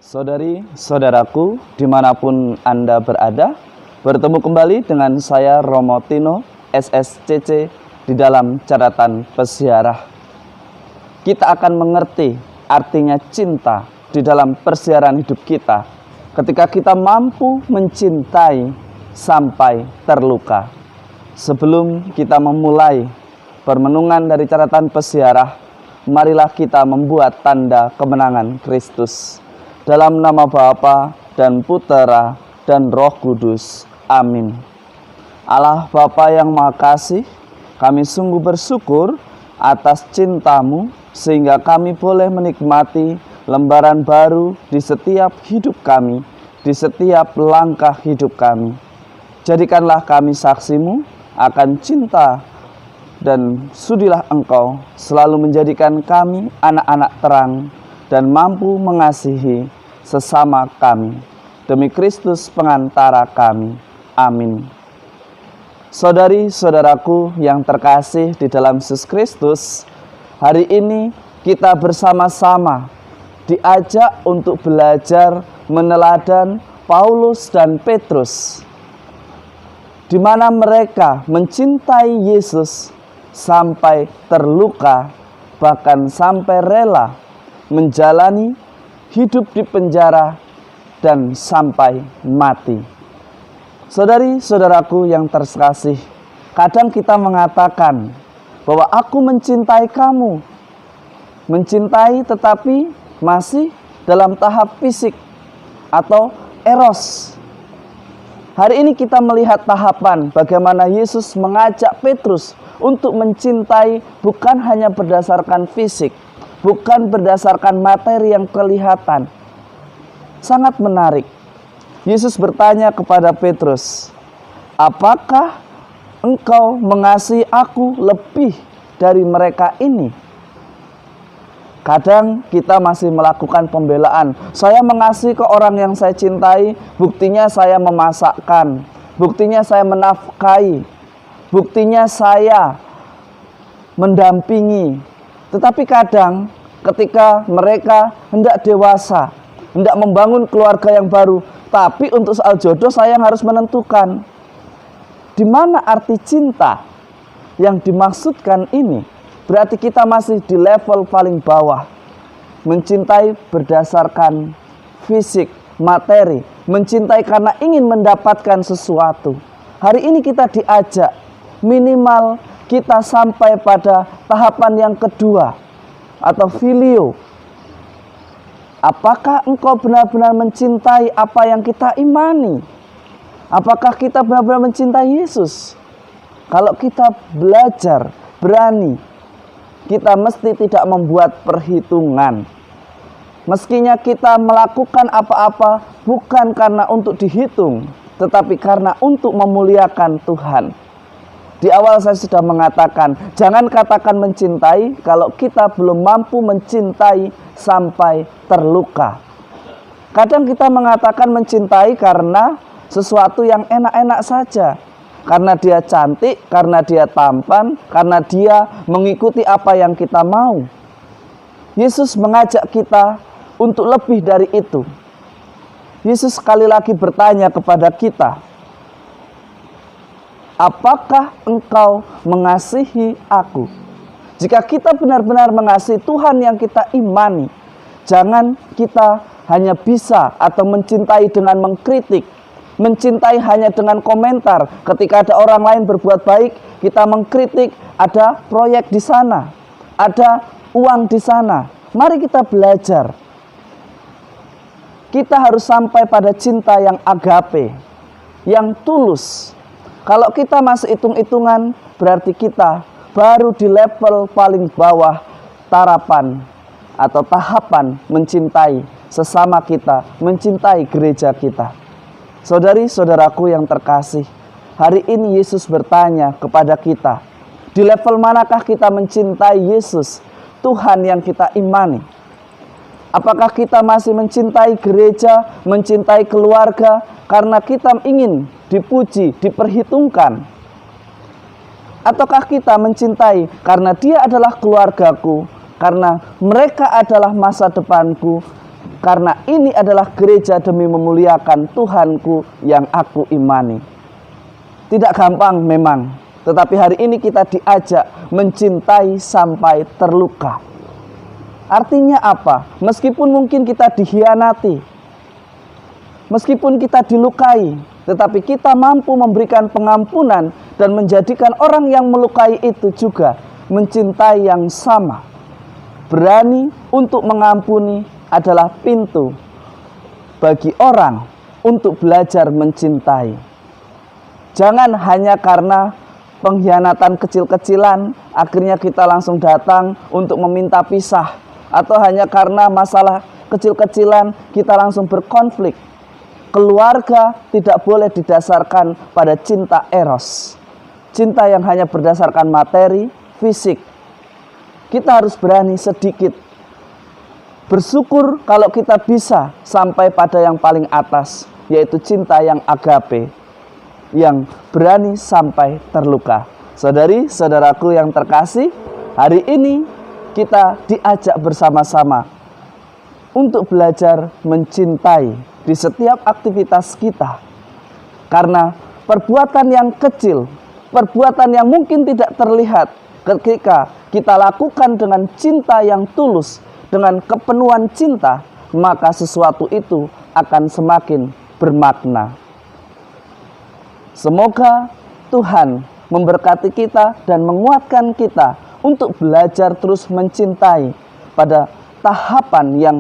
Saudari-saudaraku, dimanapun Anda berada, bertemu kembali dengan saya Romo Tino, SSCC, di dalam catatan peziarah. Kita akan mengerti artinya cinta di dalam persiaran hidup kita, ketika kita mampu mencintai sampai terluka. Sebelum kita memulai permenungan dari catatan peziarah, marilah kita membuat tanda kemenangan Kristus. Dalam nama Bapa dan Putera dan Roh Kudus. Amin. Allah Bapa yang Maha Kasih, kami sungguh bersyukur atas cinta-Mu sehingga kami boleh menikmati lembaran baru di setiap hidup kami, di setiap langkah hidup kami. Jadikanlah kami saksi-Mu akan cinta, dan sudilah Engkau selalu menjadikan kami anak-anak terang dan mampu mengasihi sesama kami. Demi Kristus pengantara kami. Amin. Saudari-saudaraku yang terkasih di dalam Yesus Kristus, hari ini kita bersama-sama diajak untuk belajar meneladan Paulus dan Petrus, di mana mereka mencintai Yesus sampai terluka, bahkan sampai rela menjalani hidup di penjara dan sampai mati. Saudari-saudaraku yang terkasih, kadang kita mengatakan bahwa aku mencintai kamu, mencintai tetapi masih dalam tahap fisik atau eros. Hari ini kita melihat tahapan bagaimana Yesus mengajak Petrus untuk mencintai bukan hanya berdasarkan fisik, bukan berdasarkan materi yang kelihatan. Sangat menarik. Yesus bertanya kepada Petrus, "Apakah engkau mengasihi aku lebih dari mereka ini?" Kadang kita masih melakukan pembelaan. Saya mengasihi ke orang yang saya cintai, buktinya saya memasakkan, buktinya saya menafkahi, buktinya saya mendampingi. Tetapi kadang ketika mereka hendak dewasa, hendak membangun keluarga yang baru, tapi untuk soal jodoh saya yang harus menentukan. Di mana arti cinta yang dimaksudkan ini? Berarti kita masih di level paling bawah. Mencintai berdasarkan fisik, materi, mencintai karena ingin mendapatkan sesuatu. Hari ini kita diajak minimal kita sampai pada tahapan yang kedua atau filio. Apakah engkau benar-benar mencintai apa yang kita imani? Apakah kita benar-benar mencintai Yesus? Kalau kita belajar, berani, kita mesti tidak membuat perhitungan. Meskinya kita melakukan apa-apa bukan karena untuk dihitung, tetapi karena untuk memuliakan Tuhan. Di awal saya sudah mengatakan, jangan katakan mencintai kalau kita belum mampu mencintai sampai terluka. Kadang kita mengatakan mencintai karena sesuatu yang enak-enak saja. Karena dia cantik, karena dia tampan, karena dia mengikuti apa yang kita mau. Yesus mengajak kita untuk lebih dari itu. Yesus sekali lagi bertanya kepada kita, "Apakah engkau mengasihi aku?" Jika kita benar-benar mengasihi Tuhan yang kita imani, jangan kita hanya bisa atau mencintai dengan mengkritik, mencintai hanya dengan komentar. Ketika ada orang lain berbuat baik, kita mengkritik, ada proyek di sana, ada uang di sana. Mari kita belajar. Kita harus sampai pada cinta yang agape, yang tulus. Kalau kita masih hitung-hitungan, berarti kita baru di level paling bawah tarapan atau tahapan mencintai sesama kita, mencintai gereja kita. Saudari-saudaraku yang terkasih, hari ini Yesus bertanya kepada kita, di level manakah kita mencintai Yesus, Tuhan yang kita imani? Apakah kita masih mencintai gereja, mencintai keluarga, karena kita ingin dipuji, diperhitungkan? Ataukah kita mencintai karena dia adalah keluargaku, karena mereka adalah masa depanku, karena ini adalah gereja demi memuliakan Tuhanku yang aku imani. Tidak gampang memang, tetapi hari ini kita diajak mencintai sampai terluka. Artinya apa? Meskipun mungkin kita dikhianati, meskipun kita dilukai, tetapi kita mampu memberikan pengampunan dan menjadikan orang yang melukai itu juga mencintai yang sama. Berani untuk mengampuni adalah pintu bagi orang untuk belajar mencintai. Jangan hanya karena pengkhianatan kecil-kecilan akhirnya kita langsung datang untuk meminta pisah, atau hanya karena masalah kecil-kecilan kita langsung berkonflik. Keluarga tidak boleh didasarkan pada cinta eros, cinta yang hanya berdasarkan materi, fisik. Kita harus berani sedikit bersyukur kalau kita bisa sampai pada yang paling atas, yaitu cinta yang agape, yang berani sampai terluka. Saudari-saudaraku yang terkasih, hari ini kita diajak bersama-sama untuk belajar mencintai di setiap aktivitas kita. Karena perbuatan yang kecil, perbuatan yang mungkin tidak terlihat, ketika kita lakukan dengan cinta yang tulus, dengan kepenuhan cinta, maka sesuatu itu akan semakin bermakna. Semoga Tuhan memberkati kita dan menguatkan kita untuk belajar terus mencintai pada tahapan yang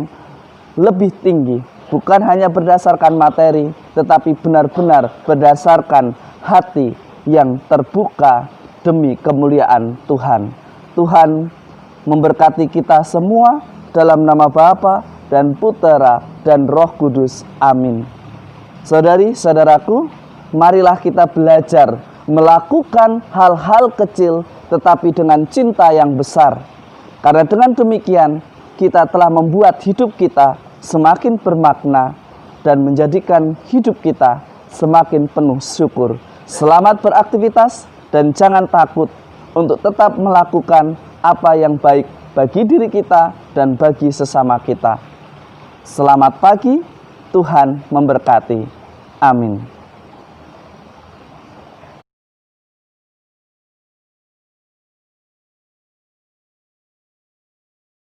lebih tinggi. Bukan hanya berdasarkan materi, tetapi benar-benar berdasarkan hati yang terbuka demi kemuliaan Tuhan. Tuhan memberkati kita semua dalam nama Bapa dan Putera dan Roh Kudus. Amin. Saudari-saudaraku, marilah kita belajar melakukan hal-hal kecil tetapi dengan cinta yang besar. Karena dengan demikian kita telah membuat hidup kita semakin bermakna dan menjadikan hidup kita semakin penuh syukur. Selamat beraktivitas dan jangan takut untuk tetap melakukan apa yang baik bagi diri kita dan bagi sesama kita. Selamat pagi, Tuhan memberkati. Amin.